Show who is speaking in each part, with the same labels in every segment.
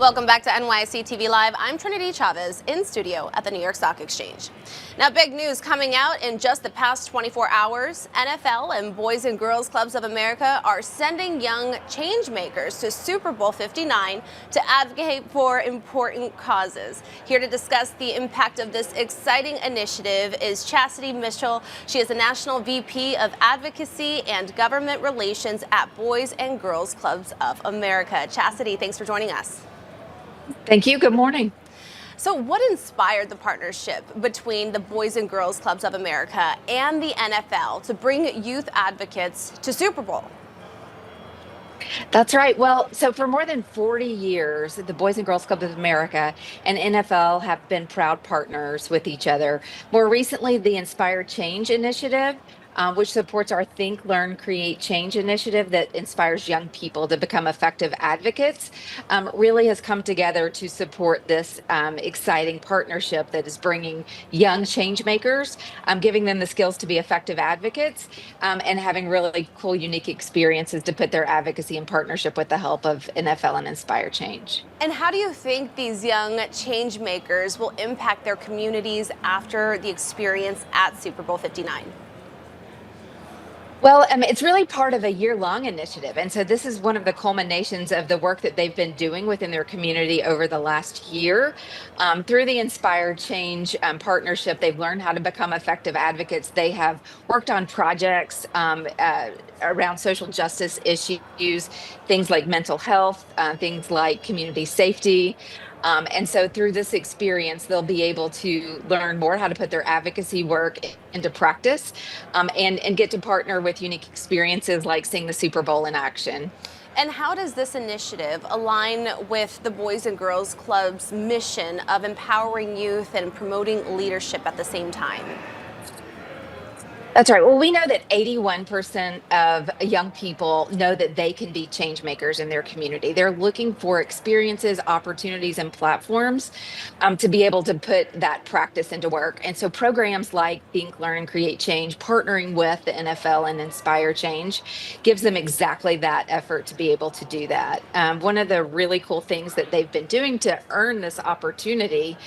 Speaker 1: Welcome back to NYC TV Live. I'm Trinity Chavez in studio at the New York Stock Exchange. Now, big news coming out in just the past 24 hours. NFL and Boys and Girls Clubs of America are sending young change makers to Super Bowl 59 to advocate for important causes. Here to discuss the impact of this exciting initiative is Chastity Mitchell. She is the National VP of Advocacy and Government Relations at Boys and Girls Clubs of America. Chastity, thanks for joining us.
Speaker 2: Thank you. Good morning.
Speaker 1: So what inspired the partnership between the Boys and Girls Clubs of America and the NFL to bring youth advocates to Super Bowl?
Speaker 2: That's right. Well, so for more than 40 years, the Boys and Girls Club of America and NFL have been proud partners with each other. More recently, the Inspire Change Initiative, which supports our Think, Learn, Create, Change initiative that inspires young people to become effective advocates, really has come together to support this exciting partnership that is bringing young change makers, giving them the skills to be effective advocates, and having really cool, unique experiences to put their advocacy in partnership with the help of NFL and Inspire Change.
Speaker 1: And how do you think these young change makers will impact their communities after the experience at Super Bowl 59?
Speaker 2: Well, it's really part of a year-long initiative. And so this is one of the culminations of the work that they've been doing within their community over the last year. Through the Inspired Change partnership, they've learned how to become effective advocates. They have worked on projects around social justice issues, things like mental health, things like community safety. And so through this experience, they'll be able to learn more how to put their advocacy work into practice, and get to partner with unique experiences like seeing the Super Bowl in action.
Speaker 1: And how does this initiative align with the Boys and Girls Club's mission of empowering youth and promoting leadership at the same time?
Speaker 2: That's right. Well, we know that 81% of young people know that they can be change makers in their community. They're looking for experiences, opportunities, and platforms to be able to put that practice into work. And so programs like Think, Learn, Create, Change, partnering with the NFL and Inspire Change, gives them exactly that effort to be able to do that. One of the really cool things that they've been doing to earn this opportunity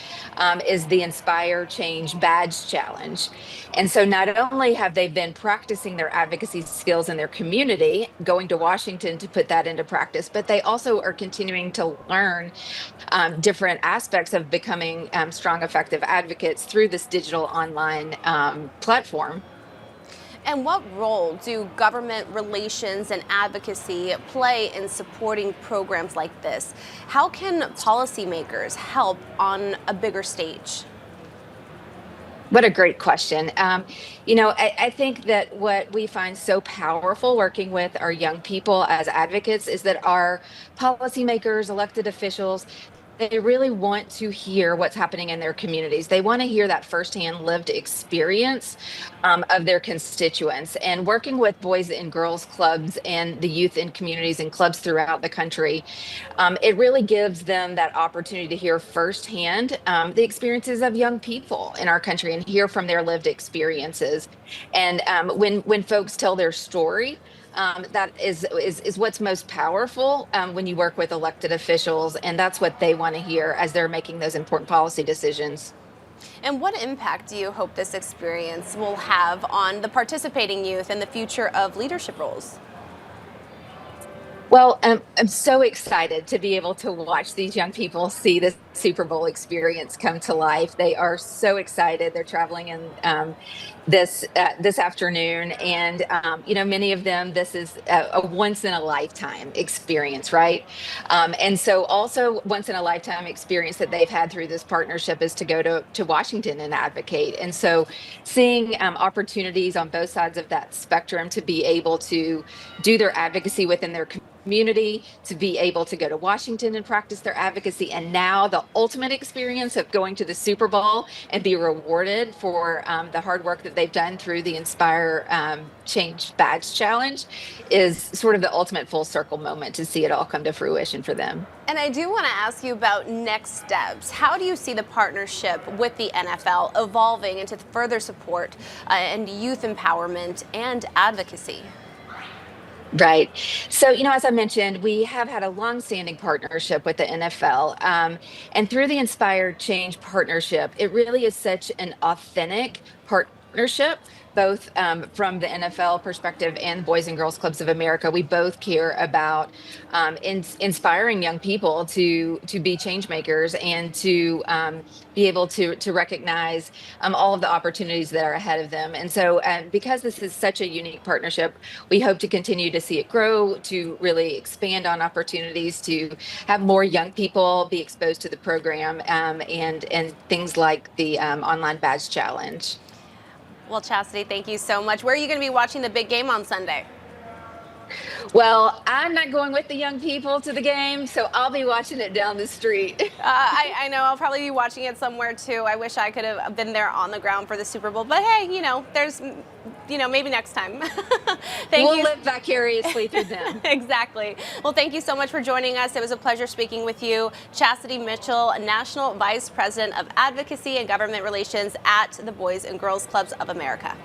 Speaker 2: is the Inspire Change Badge Challenge. And so not only have they been practicing their advocacy skills in their community, going to Washington to put that into practice, but they also are continuing to learn different aspects of becoming strong, effective advocates through this digital online platform.
Speaker 1: And what role do government relations and advocacy play in supporting programs like this? How can policymakers help on a bigger stage?
Speaker 2: What a great question. I think that what we find so powerful working with our young people as advocates is that our policymakers, elected officials, they really want to hear what's happening in their communities. They want to hear that firsthand lived experience of their constituents. And working with Boys and Girls Clubs and the youth in communities and clubs throughout the country, it really gives them that opportunity to hear firsthand the experiences of young people in our country and hear from their lived experiences. And when folks tell their story, that is what's most powerful when you work with elected officials, and that's what they want to hear as they're making those important policy decisions.
Speaker 1: And what impact do you hope this experience will have on the participating youth and the future of leadership roles?
Speaker 2: Well, I'm so excited to be able to watch these young people see the Super Bowl experience come to life. They are so excited. They're traveling in this afternoon, and many of them, this is a once in a lifetime experience, right? And so, also once in a lifetime experience that they've had through this partnership is to go to Washington and advocate. And so, seeing opportunities on both sides of that spectrum to be able to do their advocacy within their community, to be able to go to Washington and practice their advocacy, and now the ultimate experience of going to the Super Bowl and be rewarded for the hard work that they've done through the Inspire Change Badge Challenge is sort of the ultimate full circle moment to see it all come to fruition for them.
Speaker 1: And I do want to ask you about next steps. How do you see the partnership with the NFL evolving into further support and youth empowerment and advocacy?
Speaker 2: Right. So, as I mentioned, we have had a long-standing partnership with the NFL. And through the Inspired Change partnership, it really is such an authentic partnership, both from the NFL perspective and Boys and Girls Clubs of America. We both care about inspiring young people to be change makers and to be able to recognize all of the opportunities that are ahead of them. And so, because this is such a unique partnership, we hope to continue to see it grow, to really expand on opportunities, to have more young people be exposed to the program, and things like the online badge challenge.
Speaker 1: Well, Chastity, thank you so much. Where are you going to be watching the big game on Sunday?
Speaker 2: Well, I'm not going with the young people to the game, so I'll be watching it down the street.
Speaker 1: I know I'll probably be watching it somewhere too. I wish I could have been there on the ground for the Super Bowl, but hey, there's, maybe next time.
Speaker 2: We'll live vicariously through them.
Speaker 1: Exactly. Well, thank you so much for joining us. It was a pleasure speaking with you. Chastity Mitchell, National Vice President of Advocacy and Government Relations at the Boys and Girls Clubs of America.